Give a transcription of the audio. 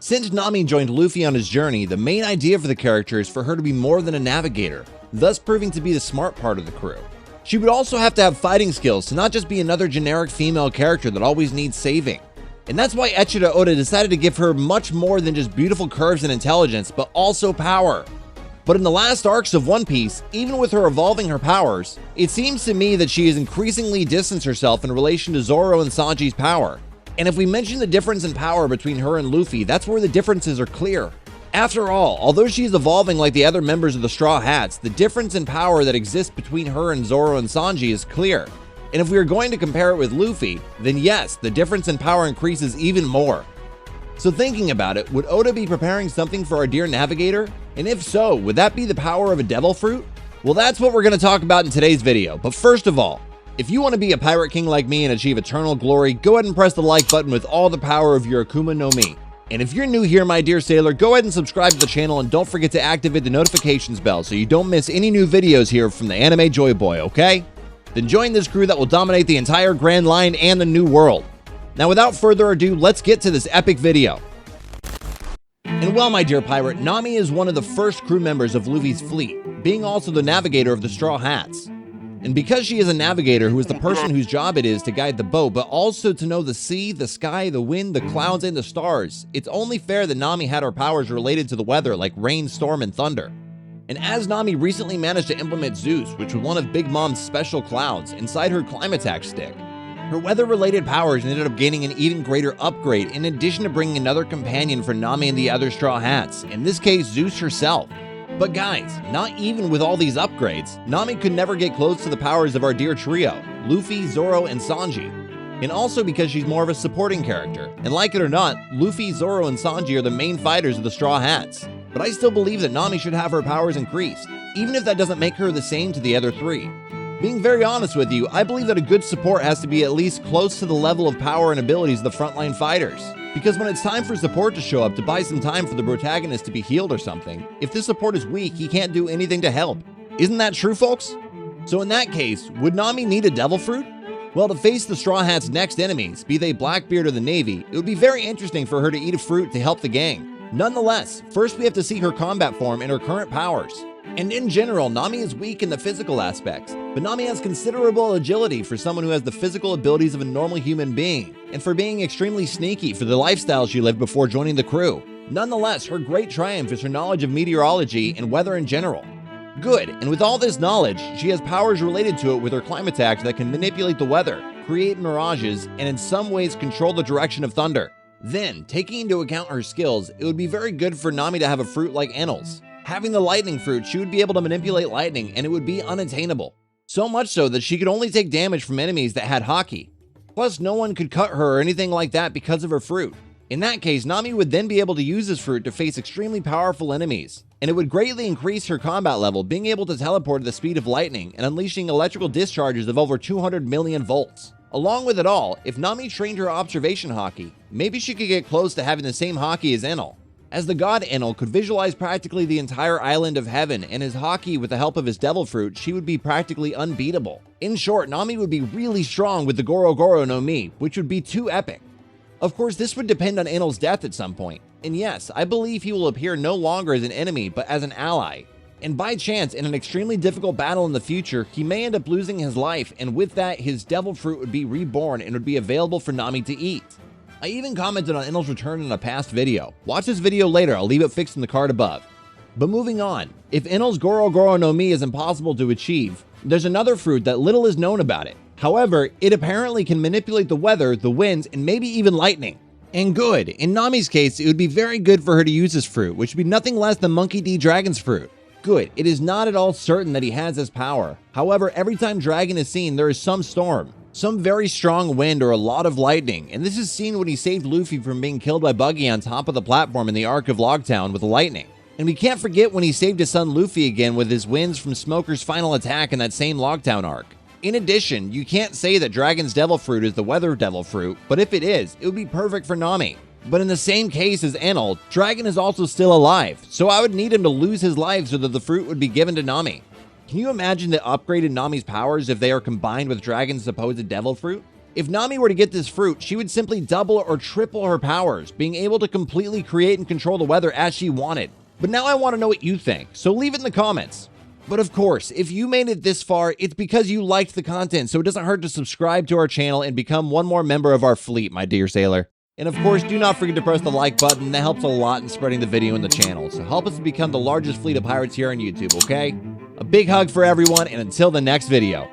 Since Nami joined Luffy on his journey, the main idea for the character is for her to be more than a navigator, thus proving to be the smart part of the crew. She would also have to have fighting skills to not just be another generic female character that always needs saving. And that's why Eiichiro Oda decided to give her much more than just beautiful curves and intelligence, but also power. But in the last arcs of One Piece, even with her evolving her powers, it seems to me that she has increasingly distanced herself in relation to Zoro and Sanji's power. And if we mention the difference in power between her and Luffy, that's where the differences are clear. After all, although she is evolving like the other members of the Straw Hats, the difference in power that exists between her and Zoro and Sanji is clear. And if we are going to compare it with Luffy, then yes, the difference in power increases even more. So thinking about it, would Oda be preparing something for our dear navigator? And if so, would that be the power of a devil fruit? Well, that's what we're going to talk about in today's video. But first of all, if you want to be a pirate king like me and achieve eternal glory, go ahead and press the like button with all the power of your Akuma no Mi. And if you're new here, my dear sailor, go ahead and subscribe to the channel and don't forget to activate the notifications bell so you don't miss any new videos here from the Anime Joy Boy, okay? Then join this crew that will dominate the entire Grand Line and the New World. Now, without further ado, let's get to this epic video. And well, my dear pirate, Nami is one of the first crew members of Luffy's fleet, being also the navigator of the Straw Hats. And because she is a navigator who is the person whose job it is to guide the boat, but also to know the sea, the sky, the wind, the clouds, and the stars, it's only fair that Nami had her powers related to the weather like rain, storm, and thunder. And as Nami recently managed to implement Zeus, which was one of Big Mom's special clouds, inside her Climatack stick, her weather-related powers ended up gaining an even greater upgrade in addition to bringing another companion for Nami and the other Straw Hats, in this case Zeus herself. But guys, not even with all these upgrades, Nami could never get close to the powers of our dear trio, Luffy, Zoro, and Sanji. And also because she's more of a supporting character, and like it or not, Luffy, Zoro, and Sanji are the main fighters of the Straw Hats. But I still believe that Nami should have her powers increased, even if that doesn't make her the same to the other three. Being very honest with you, I believe that a good support has to be at least close to the level of power and abilities of the frontline fighters. Because when it's time for support to show up to buy some time for the protagonist to be healed or something, if this support is weak, he can't do anything to help. Isn't that true, folks? So in that case, would Nami need a devil fruit? Well, to face the Straw Hats' next enemies, be they Blackbeard or the Navy, it would be very interesting for her to eat a fruit to help the gang. Nonetheless, first we have to see her combat form and her current powers. And in general, Nami is weak in the physical aspects, but Nami has considerable agility for someone who has the physical abilities of a normal human being, and for being extremely sneaky for the lifestyle she lived before joining the crew. Nonetheless, her great triumph is her knowledge of meteorology and weather in general. Good, and with all this knowledge, she has powers related to it with her Climatack that can manipulate the weather, create mirages, and in some ways control the direction of thunder. Then, taking into account her skills, it would be very good for Nami to have a fruit like Enel's. Having the lightning fruit, she would be able to manipulate lightning and it would be unattainable. So much so that she could only take damage from enemies that had haki. Plus, no one could cut her or anything like that because of her fruit. In that case, Nami would then be able to use this fruit to face extremely powerful enemies, and it would greatly increase her combat level, being able to teleport at the speed of lightning and unleashing electrical discharges of over 200 million volts. Along with it all, if Nami trained her observation haki, maybe she could get close to having the same haki as Enel, as the god Enel could visualize practically the entire island of heaven, and his haki with the help of his devil fruit, she would be practically unbeatable. In short, Nami would be really strong with the Goro Goro no Mi, which would be too epic. Of course, this would depend on Enel's death at some point, and yes, I believe he will appear no longer as an enemy, but as an ally. And by chance, in an extremely difficult battle in the future, he may end up losing his life, and with that, his devil fruit would be reborn and would be available for Nami to eat. I even commented on Enel's return in a past video. Watch this video later, I'll leave it fixed in the card above. But moving on, if Enel's Goro Goro no Mi is impossible to achieve, there's another fruit that little is known about it. However, it apparently can manipulate the weather, the winds, and maybe even lightning. And good, in Nami's case, it would be very good for her to use this fruit, which would be nothing less than Monkey D. Dragon's fruit. Good, it is not at all certain that he has this power. However, every time Dragon is seen, there is some storm, some very strong wind, or a lot of lightning, and this is seen when he saved Luffy from being killed by Buggy on top of the platform in the arc of Logtown with lightning. And we can't forget when he saved his son Luffy again with his winds from Smoker's final attack in that same Logtown arc. In addition, you can't say that Dragon's Devil Fruit is the Weather Devil Fruit, but if it is, it would be perfect for Nami. But in the same case as Enel, Dragon is also still alive, so I would need him to lose his life so that the fruit would be given to Nami. Can you imagine the upgraded Nami's powers if they are combined with Dragon's supposed Devil Fruit? If Nami were to get this fruit, she would simply double or triple her powers, being able to completely create and control the weather as she wanted. But now I want to know what you think, so leave it in the comments. But of course, if you made it this far, it's because you liked the content, so it doesn't hurt to subscribe to our channel and become one more member of our fleet, my dear sailor. And of course, do not forget to press the like button. That helps a lot in spreading the video and the channel, so help us to become the largest fleet of pirates here on YouTube, okay? A big hug for everyone, and until the next video.